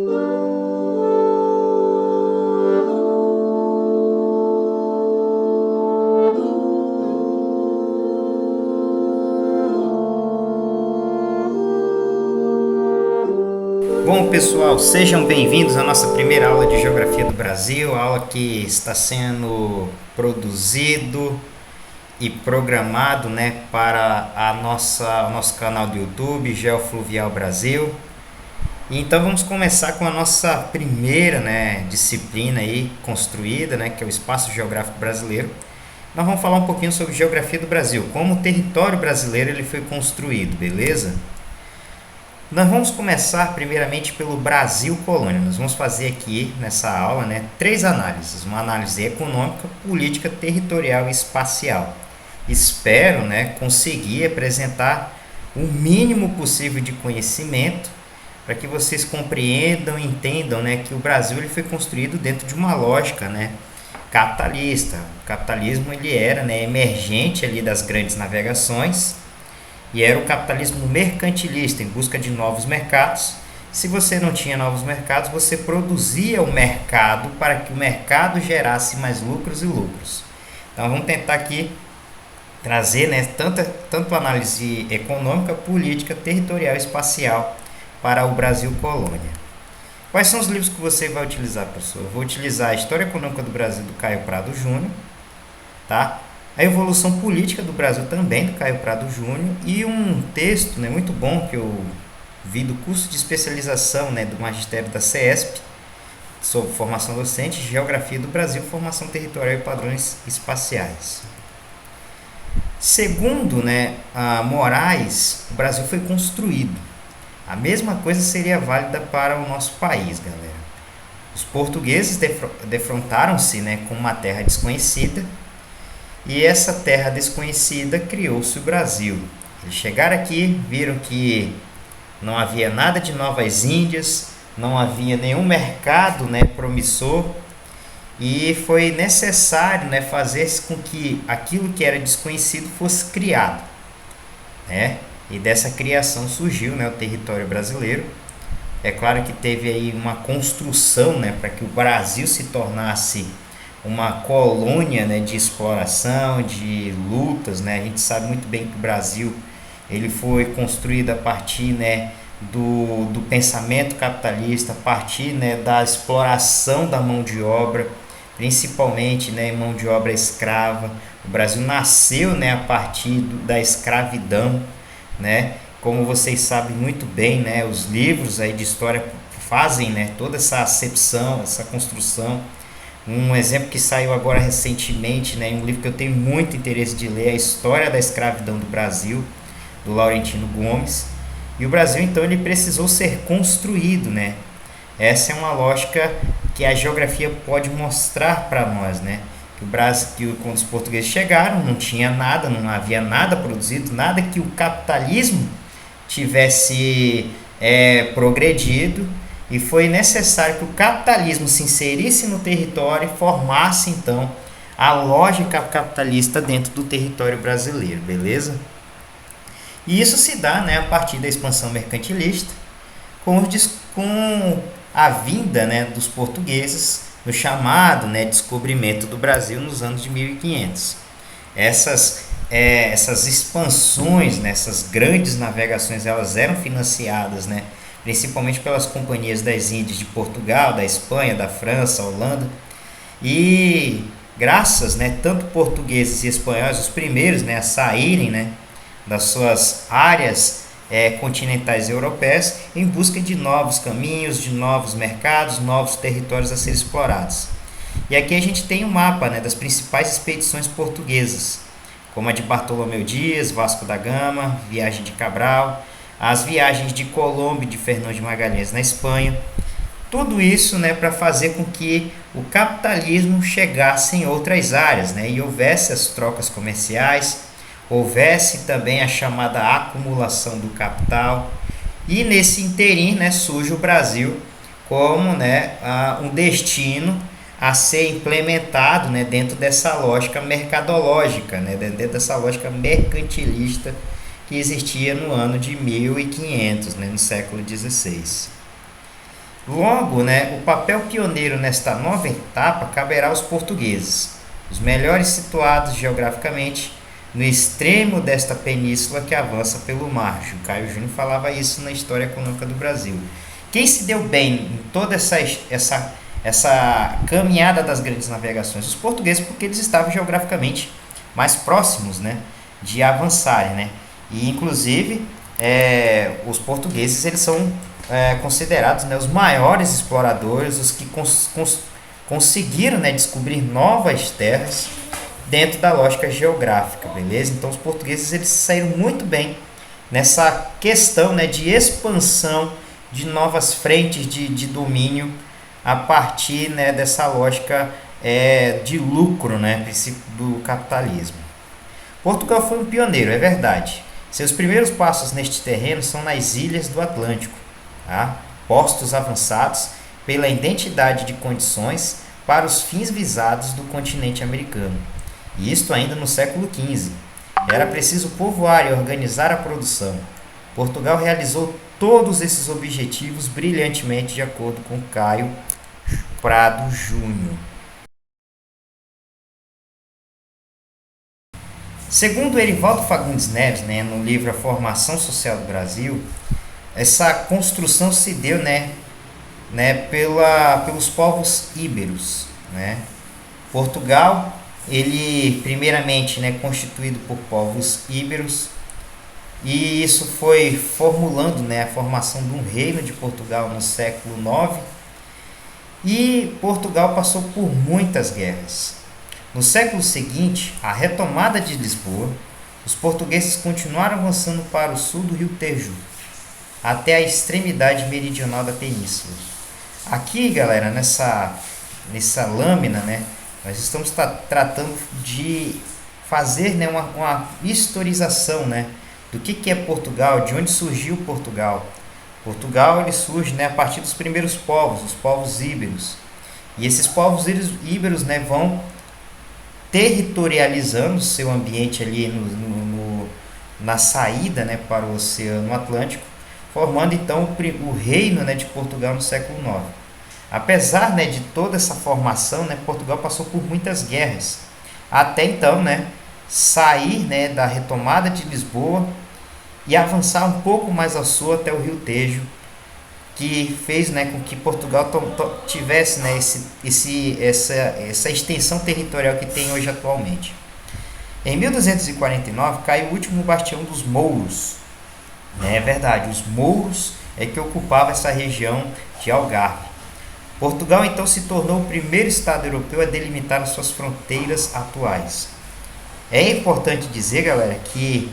Bom, pessoal, sejam bem-vindos à nossa primeira aula de Geografia do Brasil, a aula que está sendo produzido e programado, para o nosso canal do YouTube, Geofluvial Brasil. Então vamos começar com a nossa primeira, disciplina aí construída, que é o Espaço Geográfico Brasileiro. Nós vamos falar um pouquinho sobre Geografia do Brasil, como o território brasileiro ele foi construído, beleza? Nós vamos começar primeiramente pelo Brasil colônia. Nós vamos fazer aqui nessa aula três análises. Uma análise econômica, política, territorial e espacial. Espero conseguir apresentar o mínimo possível de conhecimento para que vocês compreendam e entendam que o Brasil ele foi construído dentro de uma lógica capitalista. O capitalismo ele era emergente ali das grandes navegações. E era o capitalismo mercantilista, em busca de novos mercados. Se você não tinha novos mercados, você produzia o mercado para que o mercado gerasse mais lucros e lucros. Então vamos tentar aqui trazer tanto análise econômica, política, territorial e espacial para o Brasil colônia. Quais são os livros que você vai utilizar, professor? Eu vou utilizar a História Econômica do Brasil, do Caio Prado Júnior, tá? A Evolução Política do Brasil também, do Caio Prado Júnior, e um texto muito bom que eu vi do curso de especialização do Magistério da CESP, sobre formação docente, Geografia do Brasil, Formação Territorial e Padrões Espaciais. Segundo a Moraes, o Brasil foi construído. A mesma coisa seria válida para o nosso país, galera. Os portugueses defrontaram-se com uma terra desconhecida, e essa terra desconhecida criou-se o Brasil. Eles chegaram aqui, viram que não havia nada de Novas Índias, não havia nenhum mercado promissor, e foi necessário fazer com que aquilo que era desconhecido fosse criado. E dessa criação surgiu o território brasileiro. É claro que teve aí uma construção para que o Brasil se tornasse uma colônia de exploração, de lutas. A gente sabe muito bem que o Brasil ele foi construído a partir do pensamento capitalista, a partir da exploração da mão de obra, principalmente mão de obra escrava. O Brasil nasceu a partir da escravidão, como vocês sabem muito bem, os livros aí de história fazem toda essa acepção, essa construção. Um exemplo que saiu agora recentemente, um livro que eu tenho muito interesse de ler, é a História da Escravidão do Brasil, do Laurentino Gomes. E o Brasil, então, ele precisou ser construído, Essa é uma lógica que a geografia pode mostrar para nós, Que o Brasil, quando os portugueses chegaram, não tinha nada, não havia nada produzido, nada que o capitalismo tivesse progredido. E foi necessário que o capitalismo se inserisse no território e formasse, então, a lógica capitalista dentro do território brasileiro, beleza? E isso se dá a partir da expansão mercantilista, com a vinda dos portugueses no chamado descobrimento do Brasil nos anos de 1500. Essas expansões, essas grandes navegações, elas eram financiadas, principalmente pelas companhias das Índias de Portugal, da Espanha, da França, Holanda. E graças, tanto portugueses e espanhóis, os primeiros a saírem das suas áreas continentais europeias em busca de novos caminhos, de novos mercados, novos territórios a serem explorados. E aqui a gente tem um mapa das principais expedições portuguesas, como a de Bartolomeu Dias, Vasco da Gama, Viagem de Cabral, as viagens de Colombo e de Fernão de Magalhães na Espanha. Tudo isso para fazer com que o capitalismo chegasse em outras áreas, e houvesse as trocas comerciais, houvesse também a chamada acumulação do capital. E nesse interim surge o Brasil como um destino a ser implementado dentro dessa lógica mercadológica, dentro dessa lógica mercantilista que existia no ano de 1500, no século XVI. Logo, né, o papel pioneiro nesta nova etapa caberá aos portugueses, os melhores situados geograficamente no extremo desta península que avança pelo mar. O Caio Júnior falava isso na História Econômica do Brasil. Quem se deu bem em toda essa caminhada das grandes navegações? Os portugueses, porque eles estavam geograficamente mais próximos, né, de avançarem, né? E inclusive os portugueses eles são considerados, né, os maiores exploradores, os que conseguiram, né, descobrir novas terras dentro da lógica geográfica, beleza? Então os portugueses eles saíram muito bem nessa questão, né, de expansão de novas frentes de domínio a partir, né, dessa lógica de lucro, né, princípio do capitalismo. Portugal foi um pioneiro, é verdade. Seus primeiros passos neste terreno são nas ilhas do Atlântico, tá? Postos avançados pela identidade de condições para os fins visados do continente americano. E isto ainda no século XV. Era preciso povoar e organizar a produção. Portugal realizou todos esses objetivos brilhantemente, de acordo com Caio Prado Júnior. Segundo Erivaldo Fagundes Neves, né, no livro A Formação Social do Brasil, essa construção se deu, pelos povos íberos, né? Portugal, ele primeiramente, né, constituído por povos íberos, e isso foi formulando, né, a formação de um reino de Portugal no século IX, e Portugal passou por muitas guerras. No século seguinte, a retomada de Lisboa, os portugueses continuaram avançando para o sul do rio Tejo, até a extremidade meridional da península. Aqui, galera, nessa lâmina, né, nós estamos tratando de fazer, né, uma historização, né, do que é Portugal, de onde surgiu Portugal. Portugal ele surge, né, a partir dos primeiros povos, os povos íberos. E esses povos íberos, né, vão territorializando seu ambiente ali na saída, né, para o Oceano Atlântico, formando então o reino, né, de Portugal no século IX. Apesar, né, de toda essa formação, né, Portugal passou por muitas guerras, até então, né, sair, né, da retomada de Lisboa e avançar um pouco mais ao sul até o rio Tejo, que fez, né, com que Portugal tivesse, né, essa extensão territorial que tem hoje atualmente. Em 1249 cai o último bastião dos mouros. É verdade, os mouros é que ocupavam essa região de Algarve. Portugal então se tornou o primeiro estado europeu a delimitar as suas fronteiras atuais. É importante dizer, galera, que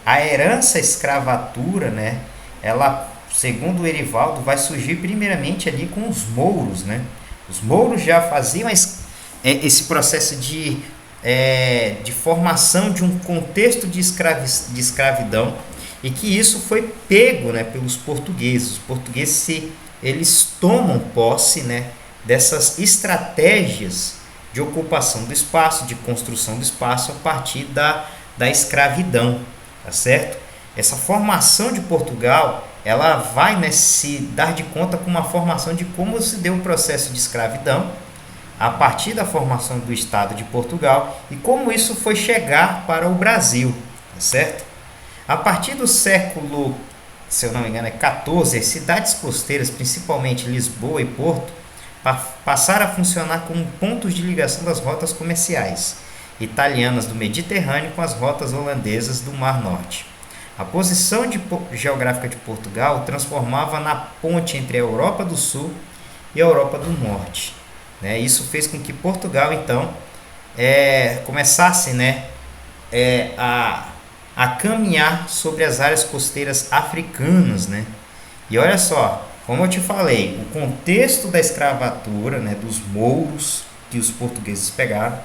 a herança escravatura, né, ela, segundo o Erivaldo, vai surgir primeiramente ali com os mouros, né? Os mouros já faziam esse processo de formação de um contexto de escravidão, e que isso foi pego, né, pelos portugueses. Os portugueses eles tomam posse, né, dessas estratégias de ocupação do espaço, de construção do espaço a partir da escravidão, tá certo? Essa formação de Portugal, ela vai, né, se dar de conta com uma formação de como se deu o processo de escravidão a partir da formação do Estado de Portugal e como isso foi chegar para o Brasil, tá certo? A partir do século, se eu não me engano, é 14, as cidades costeiras, principalmente Lisboa e Porto, passaram a funcionar como pontos de ligação das rotas comerciais italianas do Mediterrâneo com as rotas holandesas do Mar Norte. A posição geográfica de Portugal o transformava na ponte entre a Europa do Sul e a Europa do Norte, né? Isso fez com que Portugal, então, começasse, né, a caminhar sobre as áreas costeiras africanas, né? E olha só, como eu te falei, o contexto da escravatura, né, dos mouros que os portugueses pegaram,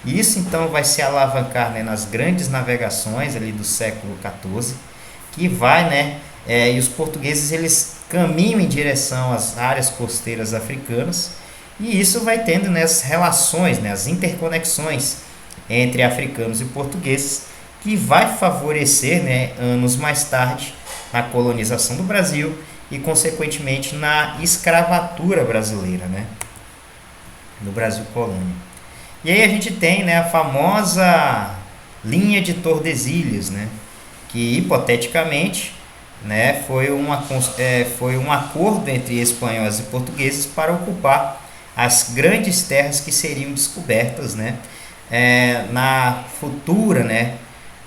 e isso então vai se alavancar, né, nas grandes navegações ali do século XIV, que vai, né, e os portugueses eles caminham em direção às áreas costeiras africanas, e isso vai tendo, né, as relações, né, as interconexões entre africanos e portugueses, que vai favorecer, né, anos mais tarde, a colonização do Brasil e, consequentemente, na escravatura brasileira, né? No Brasil colônia. E aí a gente tem, né, a famosa linha de Tordesilhas, né? Que, hipoteticamente, né, foi um acordo entre espanhóis e portugueses para ocupar as grandes terras que seriam descobertas, né, na futura, né,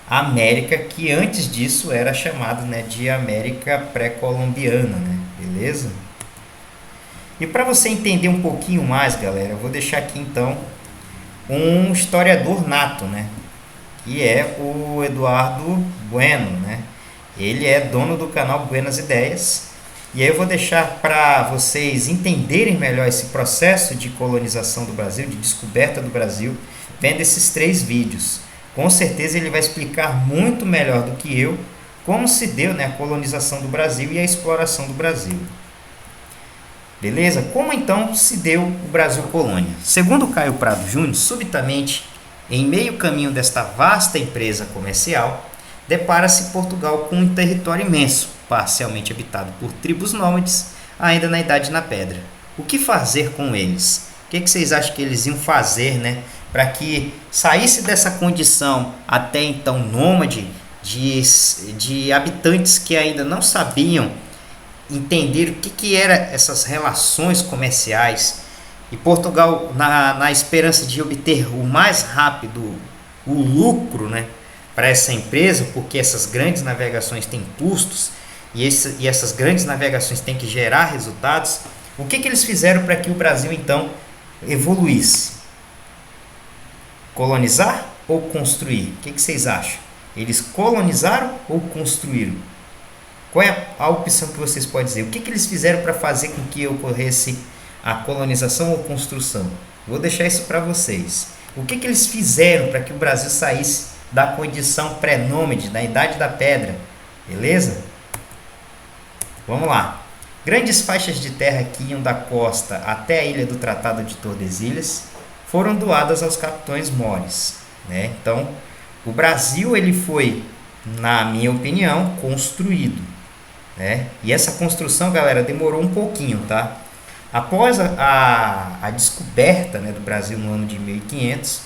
América, que antes disso era chamada, né, de América pré-colombiana, né, beleza? E para você entender um pouquinho mais, galera, eu vou deixar aqui então um historiador nato, né, que é o Eduardo Bueno, né? Ele é dono do canal Buenas Ideias. E aí eu vou deixar para vocês entenderem melhor esse processo de colonização do Brasil, de descoberta do Brasil, vendo esses 3 vídeos. Com certeza ele vai explicar muito melhor do que eu como se deu, né, a colonização do Brasil e a exploração do Brasil. Beleza? Como então se deu o Brasil colônia? Segundo Caio Prado Júnior, subitamente, em meio caminho desta vasta empresa comercial, depara-se Portugal com um território imenso, parcialmente habitado por tribos nômades, ainda na Idade da Pedra. O que fazer com eles? O que vocês acham que eles iam fazer, né, para que saísse dessa condição até então nômade de habitantes que ainda não sabiam entender o que eram essas relações comerciais, e Portugal, na esperança de obter o mais rápido o lucro, né, para essa empresa, porque essas grandes navegações têm custos e essas grandes navegações têm que gerar resultados. O que eles fizeram para que o Brasil então evoluísse? Colonizar ou construir? O que vocês acham? Eles colonizaram ou construíram? Qual é a opção que vocês podem dizer? O que eles fizeram para fazer com que ocorresse a colonização ou construção? Vou deixar isso para vocês. O que eles fizeram para que o Brasil saísse da condição pré-nômade, da Idade da Pedra? Beleza? Vamos lá. Grandes faixas de terra que iam da costa até a ilha do Tratado de Tordesilhas foram doadas aos capitães mores, né? Então, o Brasil ele foi, na minha opinião, construído, né? E essa construção, galera, demorou um pouquinho, tá? Após a descoberta, né, do Brasil no ano de 1500,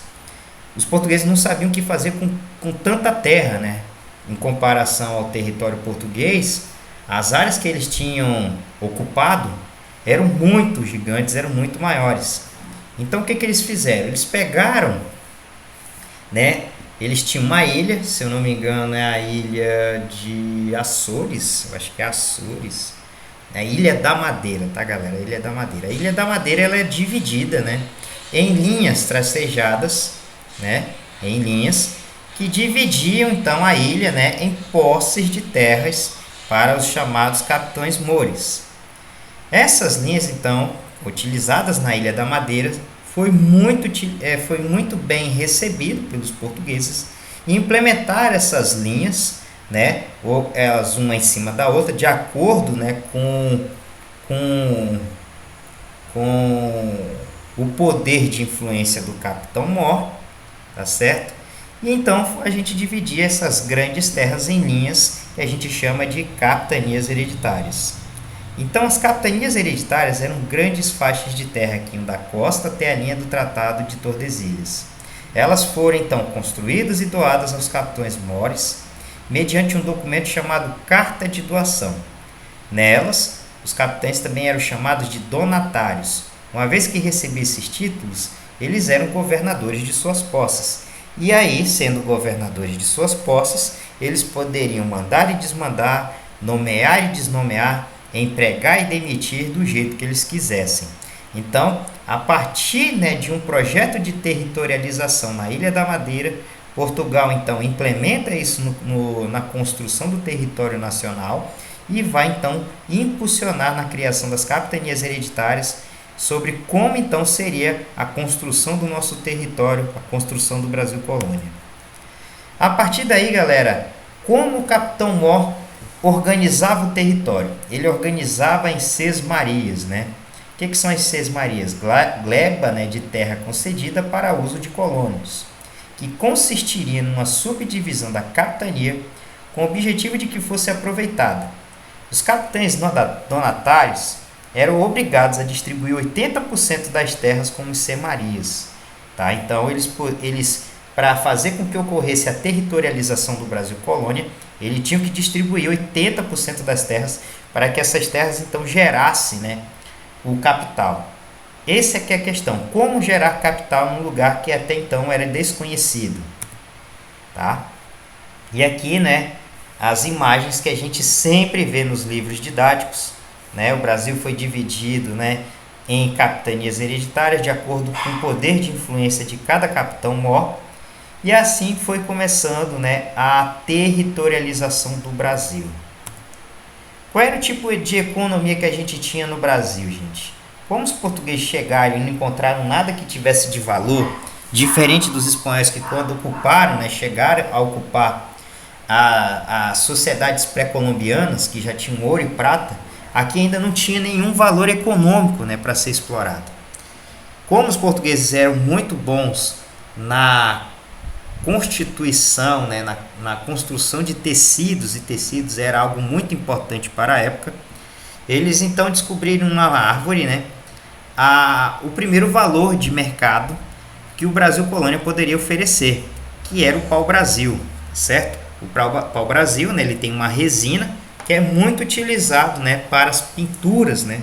os portugueses não sabiam o que fazer com tanta terra, né? Em comparação ao território português, as áreas que eles tinham ocupado eram muito gigantes, eram muito maiores. Então o que eles fizeram? Eles pegaram, né? Eles tinham uma ilha, se eu não me engano é a ilha de Açores, eu acho que é Açores. É a Ilha da Madeira, tá, galera? A Ilha da Madeira. A Ilha da Madeira ela é dividida, né, em linhas tracejadas, né, em linhas que dividiam então a ilha, né, em posses de terras para os chamados capitães mores. Essas linhas então utilizadas na Ilha da Madeira foi muito bem recebido pelos portugueses e implementar essas linhas, né, ou elas uma em cima da outra, de acordo, né, com o poder de influência do capitão Mor, tá certo? E então a gente dividia essas grandes terras em linhas que a gente chama de capitanias hereditárias. Então as capitanias hereditárias eram grandes faixas de terra que iam da costa até a linha do Tratado de Tordesilhas. Elas foram então construídas e doadas aos capitães mores mediante um documento chamado Carta de Doação. Nelas, os capitães também eram chamados de donatários. Uma vez que recebiam esses títulos, eles eram governadores de suas posses. E aí, sendo governadores de suas posses, eles poderiam mandar e desmandar, nomear e desnomear, empregar e demitir do jeito que eles quisessem. Então, a partir, né, de um projeto de territorialização na Ilha da Madeira, Portugal então implementa isso na construção do território nacional e vai então impulsionar na criação das capitanias hereditárias sobre como então seria a construção do nosso território, a construção do Brasil colônia. A partir daí, galera, como o capitão Mor organizava o território? Ele organizava em sesmarias, né? O que são as sesmarias? Gleba, né, de terra concedida para uso de colônios, que consistiria numa subdivisão da capitania com o objetivo de que fosse aproveitada Os capitães donatários eram obrigados a distribuir 80% das terras como semarias. Tá? Então, eles para fazer com que ocorresse a territorialização do Brasil colônia, eles tinham que distribuir 80% das terras para que essas terras então gerassem, né, o capital. Essa é que é a questão, como gerar capital num lugar que até então era desconhecido. Tá? E aqui, né, as imagens que a gente sempre vê nos livros didáticos, né? O Brasil foi dividido, né, em capitanias hereditárias de acordo com o poder de influência de cada capitão-mor, e assim foi começando, né, a territorialização do Brasil. Qual era o tipo de economia que a gente tinha no Brasil, gente? Como os portugueses chegaram e não encontraram nada que tivesse de valor, diferente dos espanhóis que quando ocuparam, né, chegaram a ocupar as sociedades pré-colombianas, que já tinham ouro e prata, aqui ainda não tinha nenhum valor econômico, né, para ser explorado. Como os portugueses eram muito bons na constituição, né, na construção de tecidos, e tecidos era algo muito importante para a época, eles então descobriram na árvore, né, o primeiro valor de mercado que o Brasil colônia poderia oferecer, que era o pau-brasil, certo? O pau-brasil, né, ele tem uma resina que é muito utilizado, né, para as pinturas, né,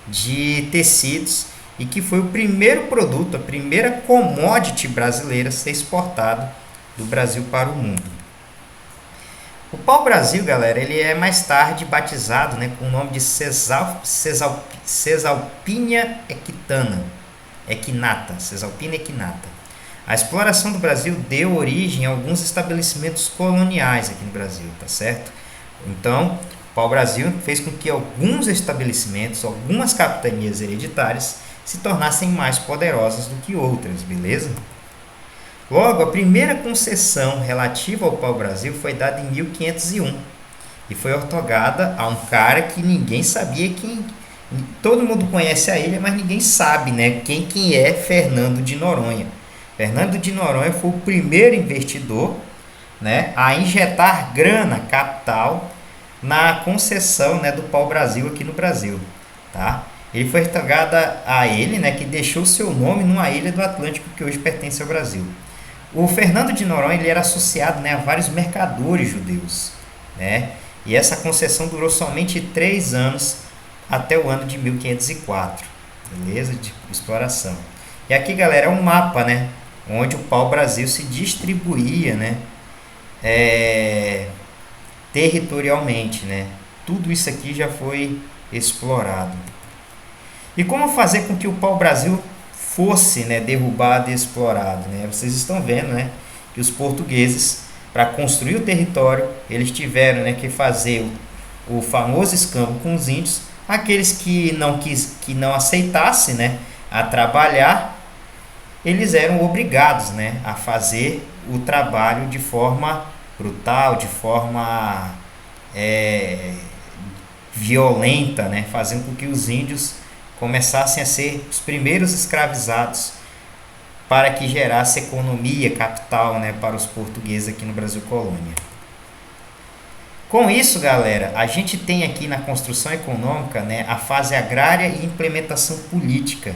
de tecidos, e que foi o primeiro produto, a primeira commodity brasileira a ser exportado do Brasil para o mundo. O pau-brasil, galera, ele é mais tarde batizado, né, com o nome de Cesalpínia equinata. Cesalpínia equinata. A exploração do Brasil deu origem a alguns estabelecimentos coloniais aqui no Brasil, tá certo? Então, o pau-brasil fez com que alguns estabelecimentos, algumas capitanias hereditárias, se tornassem mais poderosas do que outras, beleza? Logo, a primeira concessão relativa ao pau-brasil foi dada em 1501 e foi otorgada a um cara que ninguém sabia quem. Todo mundo conhece a ilha, mas ninguém sabe, né, quem é Fernando de Noronha. Fernando de Noronha foi o primeiro investidor, né, a injetar grana, capital, na concessão, né, do pau-brasil aqui no Brasil. Tá? Ele foi otorgada a ele, né, que deixou seu nome numa ilha do Atlântico que hoje pertence ao Brasil. O Fernando de Noronha ele era associado, né, a vários mercadores judeus, né, e essa concessão durou somente 3 anos, até o ano de 1504, beleza? De exploração. E aqui, galera, é um mapa, né, onde o pau-brasil se distribuía, né, territorialmente, né. Tudo isso aqui já foi explorado. E como fazer com que o pau-brasil fosse, né, derrubado e explorado, né? Vocês estão vendo, né, que os portugueses, para construir o território, eles tiveram, né, que fazer o famoso escambo com os índios. Aqueles que não aceitassem, né, a trabalhar, eles eram obrigados, né, a fazer o trabalho de forma brutal, de forma violenta, né, fazendo com que os índios começassem a ser os primeiros escravizados para que gerasse economia, capital, né, para os portugueses aqui no Brasil colônia. Com isso, galera, a gente tem aqui na construção econômica, né, a fase agrária e implementação política,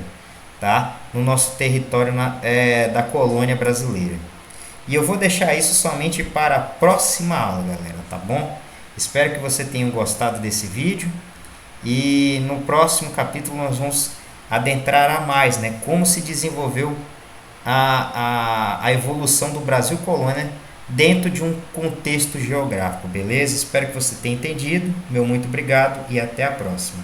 tá, no nosso território da colônia brasileira. E eu vou deixar isso somente para a próxima aula, galera, tá bom? Espero que você tenha gostado desse vídeo. E no próximo capítulo nós vamos adentrar a mais, né, como se desenvolveu a evolução do Brasil colônia dentro de um contexto geográfico, beleza? Espero que você tenha entendido. Meu muito obrigado e até a próxima.